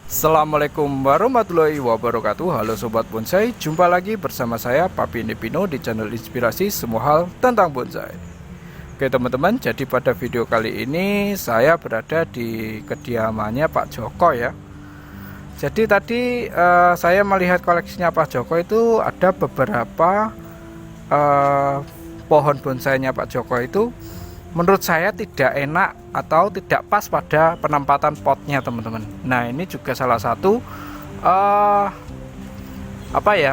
Assalamualaikum warahmatullahi wabarakatuh. Halo Sobat Bonsai, jumpa lagi bersama saya Papi Nepino di channel inspirasi semua hal tentang bonsai. Oke teman-teman, jadi pada video kali ini saya berada di kediamannya Pak Joko ya. Jadi tadi saya melihat koleksinya Pak Joko itu ada beberapa pohon bonsainya Pak Joko itu menurut saya tidak enak atau tidak pas pada penempatan potnya teman-teman. Nah ini juga salah satu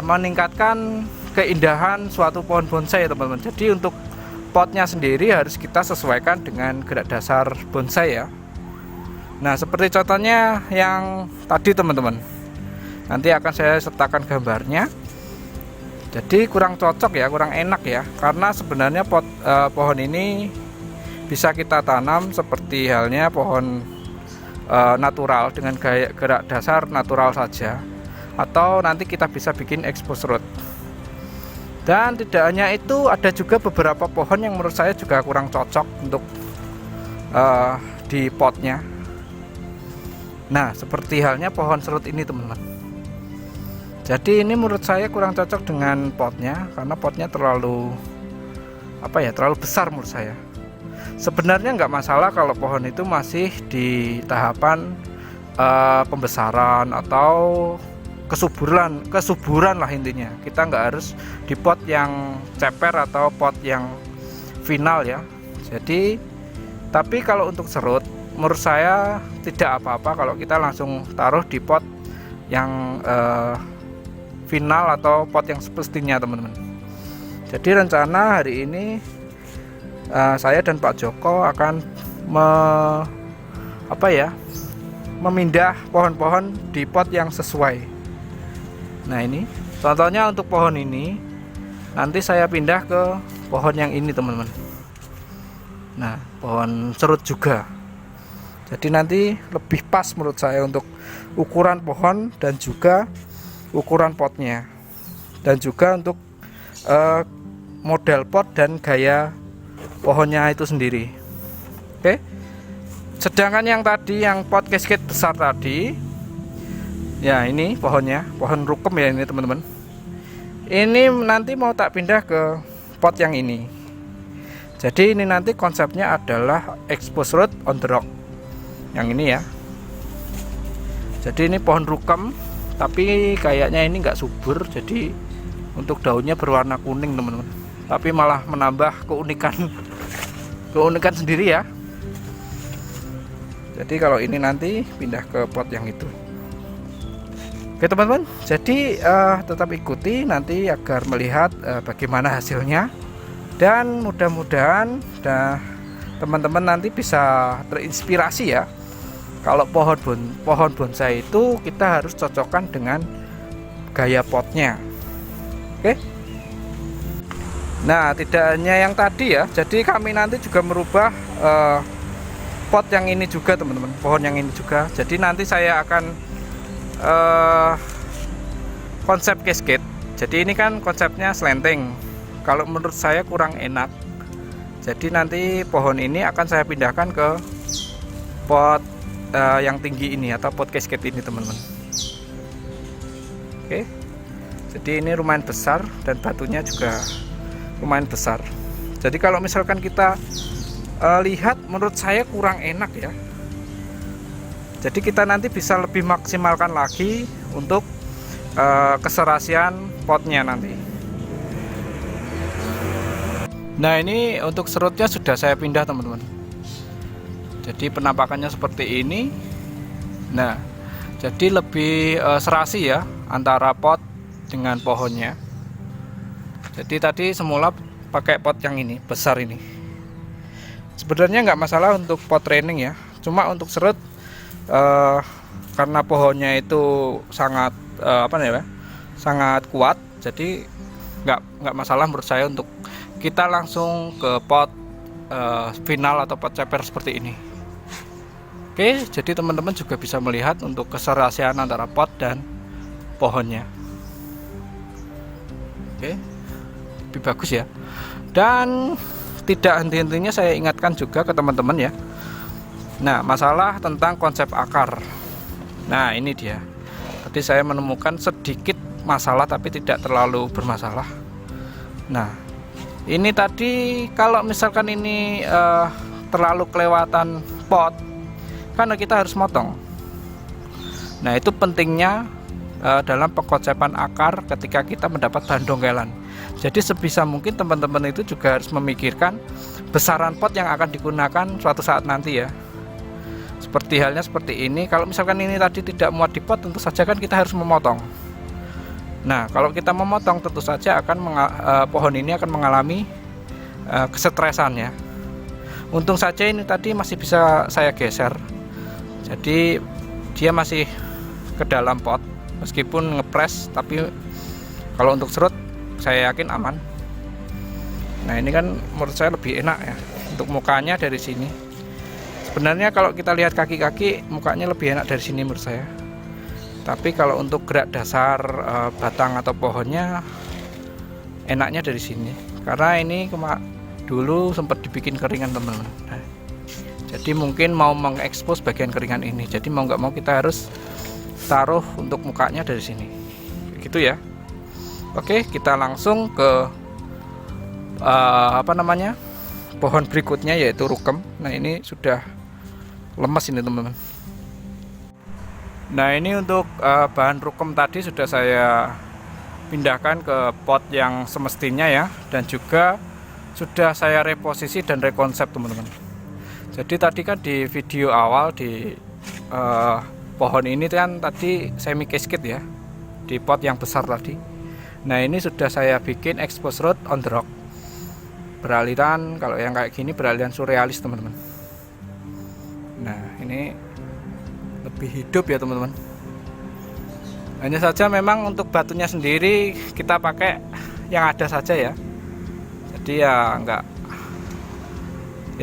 meningkatkan keindahan suatu pohon bonsai ya teman-teman. Jadi untuk potnya sendiri harus kita sesuaikan dengan gerak dasar bonsai ya. Nah seperti contohnya yang tadi teman-teman, nanti akan saya sertakan gambarnya. Jadi kurang cocok ya, kurang enak ya, karena sebenarnya pohon ini bisa kita tanam seperti halnya pohon natural dengan gaya gerak dasar natural saja, atau nanti kita bisa bikin expose root. Dan tidak hanya itu, ada juga beberapa pohon yang menurut saya juga kurang cocok untuk di potnya. Nah seperti halnya pohon serut ini teman-teman. Jadi ini menurut saya kurang cocok dengan potnya, karena potnya terlalu terlalu besar menurut saya. Sebenarnya nggak masalah kalau pohon itu masih di tahapan pembesaran atau kesuburan lah intinya. Kita nggak harus di pot yang ceper atau pot yang final ya. Jadi tapi kalau untuk serut menurut saya tidak apa-apa kalau kita langsung taruh di pot yang final atau pot yang semestinya teman-teman. Jadi rencana hari ini saya dan Pak Joko akan memindah pohon-pohon di pot yang sesuai. Nah ini contohnya untuk pohon ini, nanti saya pindah ke pohon yang ini teman-teman. Nah pohon serut juga, jadi nanti lebih pas menurut saya untuk ukuran pohon dan juga ukuran potnya, dan juga untuk model pot dan gaya pohonnya itu sendiri. Oke. Sedangkan yang tadi yang pot cascade besar tadi, ya ini pohonnya, pohon rukem ya ini teman-teman. Ini nanti mau tak pindah ke pot yang ini. Jadi ini nanti konsepnya adalah expose root on the rock. Yang ini ya. Jadi ini pohon rukem, tapi kayaknya ini enggak subur, jadi untuk daunnya berwarna kuning teman-teman. Tapi malah menambah keunikan sendiri ya. Jadi kalau ini nanti pindah ke pot yang itu. Oke teman-teman, jadi tetap ikuti nanti agar melihat bagaimana hasilnya, dan mudah-mudahan teman-teman nanti bisa terinspirasi ya. Kalau pohon bonsai itu kita harus cocokkan dengan gaya potnya. Oke. Nah tidak hanya yang tadi ya, jadi kami nanti juga merubah pot yang ini juga teman-teman, pohon yang ini juga. Jadi nanti saya akan konsep cascade. Jadi ini kan konsepnya slanting, kalau menurut saya kurang enak. Jadi nanti pohon ini akan saya pindahkan ke pot yang tinggi ini atau pot cascade ini teman-teman. Oke. Jadi ini lumayan besar dan batunya juga lumayan besar. Jadi kalau misalkan kita lihat, menurut saya kurang enak ya. Jadi kita nanti bisa lebih maksimalkan lagi untuk keserasian potnya nanti. Nah ini untuk serutnya sudah saya pindah teman-teman. Jadi penampakannya seperti ini. Nah jadi lebih serasi ya antara pot dengan pohonnya. Jadi tadi semula pakai pot yang ini besar ini. Sebenarnya nggak masalah untuk pot training ya. Cuma untuk serut karena pohonnya itu sangat sangat kuat. Jadi nggak masalah menurut saya untuk kita langsung ke pot final atau pot ceper seperti ini. Oke, jadi teman-teman juga bisa melihat untuk keserasian antara pot dan pohonnya. Oke. Lebih bagus ya. Dan tidak henti-hentinya saya ingatkan juga ke teman-teman ya. Nah masalah tentang konsep akar. Nah ini dia, tadi saya menemukan sedikit masalah tapi tidak terlalu bermasalah. Nah ini tadi kalau misalkan ini terlalu kelewatan pot, kan kita harus motong. Nah itu pentingnya dalam pengocepan akar ketika kita mendapat bahan dongkelan. Jadi sebisa mungkin teman-teman itu juga harus memikirkan besaran pot yang akan digunakan suatu saat nanti ya. Seperti halnya seperti ini, kalau misalkan ini tadi tidak muat di pot, tentu saja kan kita harus memotong. Nah kalau kita memotong tentu saja akan pohon ini akan mengalami kesetresan ya. Untung saja ini tadi masih bisa saya geser, jadi dia masih ke dalam pot meskipun ngepres, tapi kalau untuk serut saya yakin aman. Nah ini kan menurut saya lebih enak ya untuk mukanya dari sini. Sebenarnya kalau kita lihat kaki-kaki, mukanya lebih enak dari sini menurut saya. Tapi kalau untuk gerak dasar batang atau pohonnya, enaknya dari sini. Karena ini dulu sempat dibikin keringan teman-teman. Nah, jadi mungkin mau mengekspos bagian keringan ini. Jadi mau nggak mau kita harus taruh untuk mukanya dari sini. Gitu ya. Oke, kita langsung ke pohon berikutnya yaitu rukem. Nah ini sudah lemes ini teman-teman. Nah ini untuk bahan rukem tadi sudah saya pindahkan ke pot yang semestinya ya, dan juga sudah saya reposisi dan rekonsep teman-teman. Jadi tadi kan di video awal di pohon ini kan tadi semi casket ya, di pot yang besar tadi. Nah ini sudah saya bikin expose root on the rock, beraliran, kalau yang kayak gini beraliran surrealis teman-teman. Nah ini lebih hidup ya teman-teman. Hanya saja memang untuk batunya sendiri kita pakai yang ada saja ya. Jadi ya enggak,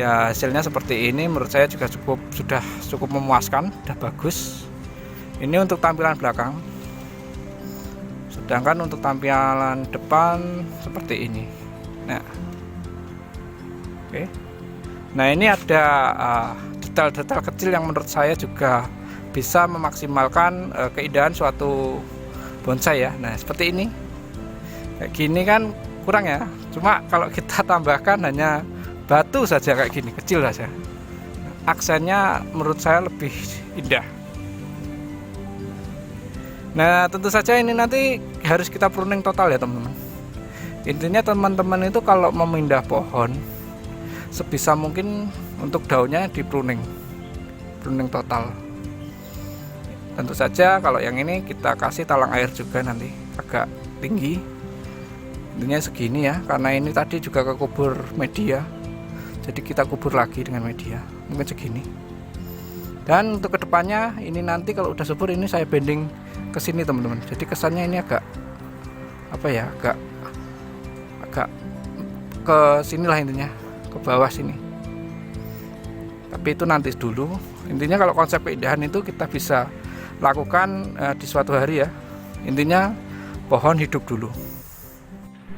ya hasilnya seperti ini menurut saya juga sudah cukup memuaskan, sudah bagus. Ini untuk tampilan belakang. Sedangkan untuk tampilan depan seperti ini. Nah, oke. Nah ini ada detail-detail kecil yang menurut saya juga bisa memaksimalkan keindahan suatu bonsai ya. Nah seperti ini, kayak gini kan kurang ya. Cuma kalau kita tambahkan hanya batu saja kayak gini, kecil saja, aksennya menurut saya lebih indah. Nah tentu saja ini nanti harus kita pruning total ya teman-teman. Intinya teman-teman itu kalau memindah pohon, sebisa mungkin untuk daunnya di pruning total. Tentu saja kalau yang ini kita kasih talang air juga nanti agak tinggi, intinya segini ya, karena ini tadi juga kekubur media, jadi kita kubur lagi dengan media mungkin segini. Dan untuk kedepannya ini nanti kalau udah subur ini saya bending ke sini teman-teman, jadi kesannya ini agak apa ya, agak ke sinilah, intinya ke bawah sini. Tapi itu nanti dulu. Intinya kalau konsep keindahan itu kita bisa lakukan di suatu hari ya. Intinya pohon hidup dulu.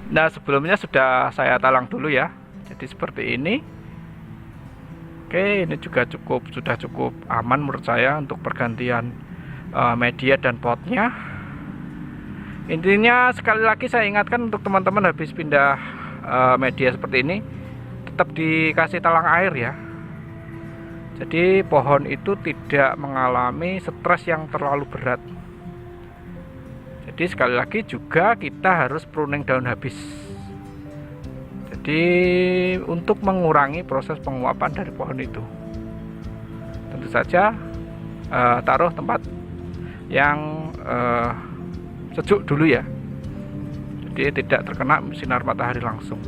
Nah sebelumnya sudah saya talang dulu ya, jadi seperti ini. Oke, ini juga sudah cukup aman menurut saya untuk pergantian media dan potnya. Intinya sekali lagi saya ingatkan untuk teman-teman habis pindah media seperti ini, tetap dikasih talang air ya. Jadi pohon itu tidak mengalami stres yang terlalu berat. Jadi sekali lagi juga kita harus pruning daun habis. Jadi untuk mengurangi proses penguapan dari pohon itu, tentu saja taruh tempat yang sejuk dulu ya. Jadi tidak terkena sinar matahari langsung.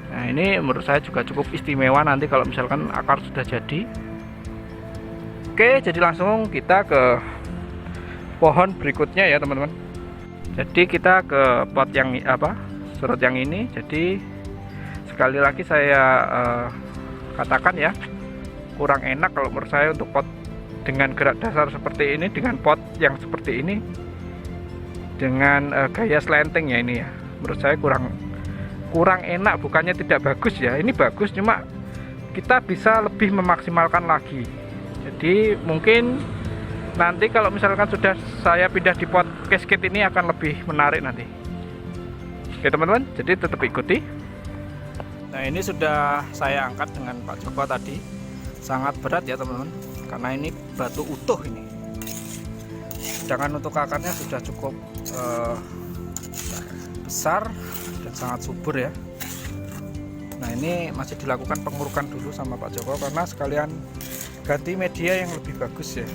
Nah ini menurut saya juga cukup istimewa nanti kalau misalkan akar sudah jadi. Oke, jadi langsung kita ke pohon berikutnya ya teman-teman. Jadi kita ke pot yang serut yang ini. Jadi sekali lagi saya katakan ya, kurang enak kalau menurut saya untuk pot dengan gerak dasar seperti ini, dengan pot yang seperti ini, dengan gaya slanting ya ini ya, menurut saya kurang enak. Bukannya tidak bagus ya, ini bagus, cuma kita bisa lebih memaksimalkan lagi. Jadi mungkin Nanti kalau misalkan sudah saya pindah di pot cascade ini akan lebih menarik nanti. Oke teman-teman, jadi tetap ikuti. Nah ini sudah saya angkat dengan Pak Joko tadi. Sangat berat ya teman-teman, karena ini batu utuh ini. Sedangkan untuk akarnya sudah cukup besar dan sangat subur ya. Nah ini masih dilakukan pengurukan dulu sama Pak Joko karena sekalian ganti media yang lebih bagus ya.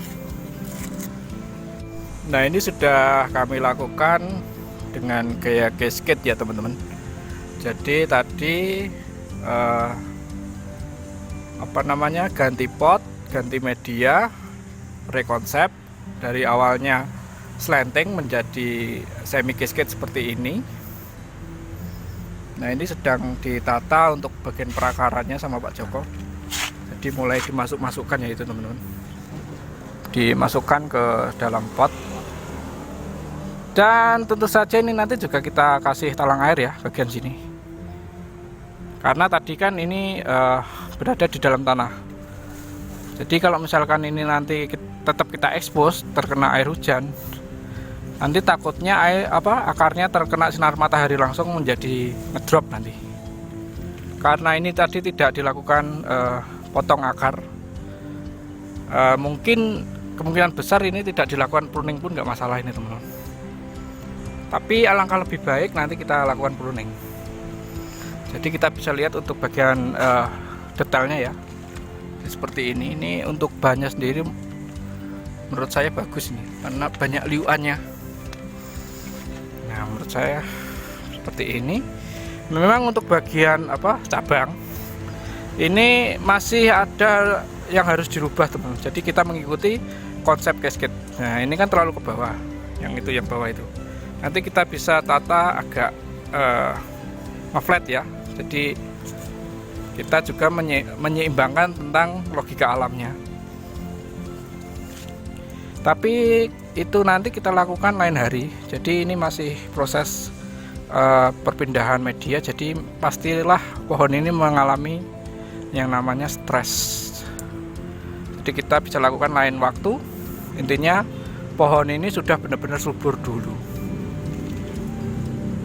Nah ini sudah kami lakukan dengan gaya cascade ya teman-teman. Jadi tadi ganti pot, ganti media, rekonsep dari awalnya slanting menjadi semi cascade seperti ini. Nah ini sedang ditata untuk bagian perakarannya sama Pak Joko. Jadi mulai dimasukkan ya itu teman-teman, dimasukkan ke dalam pot. Dan tentu saja ini nanti juga kita kasih talang air ya bagian sini, karena tadi kan ini berada di dalam tanah. Jadi kalau misalkan ini nanti tetap kita expose terkena air hujan, nanti takutnya akarnya terkena sinar matahari langsung menjadi ngedrop nanti. Karena ini tadi tidak dilakukan potong akar, mungkin kemungkinan besar ini tidak dilakukan pruning pun nggak masalah ini teman-teman. Tapi alangkah lebih baik nanti kita lakukan pruning. Jadi kita bisa lihat untuk bagian detailnya ya, seperti ini. Ini untuk bahannya sendiri menurut saya bagus nih, karena banyak liuannya. Nah menurut saya seperti ini. Memang untuk bagian cabang ini masih ada yang harus dirubah teman. Jadi kita mengikuti konsep cascade. Nah ini kan terlalu ke bawah, yang bawah itu. Nanti kita bisa tata agak nge-flat ya. Jadi kita juga menyeimbangkan tentang logika alamnya. Tapi itu nanti kita lakukan lain hari. Jadi ini masih proses perpindahan media. Jadi pastilah pohon ini mengalami yang namanya stres. Jadi kita bisa lakukan lain waktu. Intinya pohon ini sudah benar-benar subur dulu.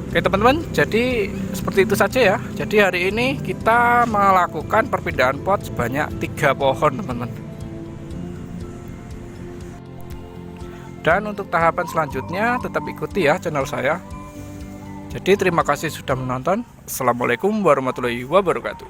Oke teman-teman, jadi seperti itu saja ya. Jadi hari ini kita melakukan perpindahan pot sebanyak 3 pohon teman-teman. Dan untuk tahapan selanjutnya tetap ikuti ya channel saya. Jadi terima kasih sudah menonton. Assalamualaikum warahmatullahi wabarakatuh.